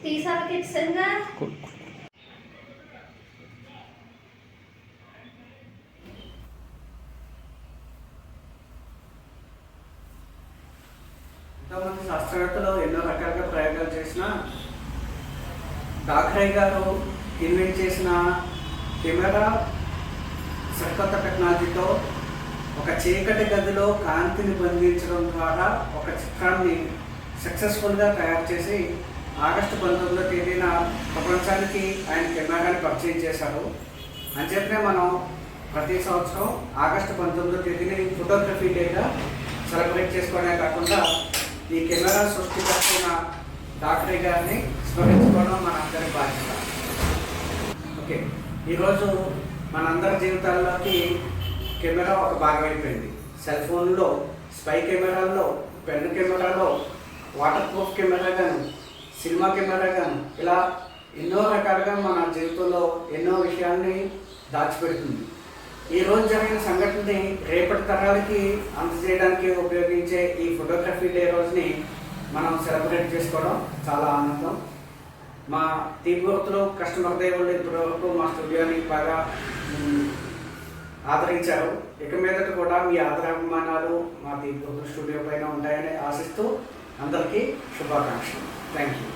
తీసాలకి ఇచ్చిందా ఎంతోమంది శాస్త్రవేత్తలు ఎన్నో రకాలుగా ప్రయోగాలు చేసిన డాక్టర్ గారు ఇన్వెంట్ చేసిన కెమెరా సరికొత్త టెక్నాలజీతో ఒక చీకటి గదిలో కాంతిని బంధించడం ద్వారా ఒక చిత్రాన్ని సక్సెస్ఫుల్గా తయారు చేసి ఆగస్టు 19వ తేదీన ప్రపంచానికి ఆయన కెమెరాని పరిచయం చేశారు. అంచేతనే మనం ప్రతి సంవత్సరం ఆగస్టు 19వ తేదీని ఫోటోగ్రఫీ డేగా సెలబ్రేట్ చేసుకోవడమే కాకుండా ఈ కెమెరా సృష్టికర్తైన డాక్టర్ గారిని స్మరించుకోవడం మన అందరి బాధ్యత. ఓకే, ఈరోజు మనందరి జీవితాల్లోకి కెమెరా ఒక భాగం అయిపోయింది. సెల్ ఫోన్లో, స్పై కెమెరాల్లో, పెన్ కెమెరాలో, వాటర్ ప్రూఫ్ కెమెరా గాను, సినిమా కెమెరా గాను, ఇలా ఎన్నో రకాలుగా మన జీవితంలో ఎన్నో విషయాల్ని దాచిపెడుతుంది. ఈరోజు జరిగిన సంఘటనని రేపటి తరాలకి అందజేయడానికి ఉపయోగించే ఈ ఫోటోగ్రఫీ డే రోజుని మనం సెలబ్రేట్ చేసుకోవడం చాలా ఆనందం. మా తీర్పుతులు కస్టమర్ దేవుళ్ళు ఇప్పటివరకు మా స్టూడియోని బాగా ఆదరించారు. ఇక మీదట కూడా మీ ఆదరాభిమానాలు మా తీర్పుతులు స్టూడియో పైన ఉంటాయని ఆశిస్తూ అందరికీ శుభాకాంక్షలు. Thank you.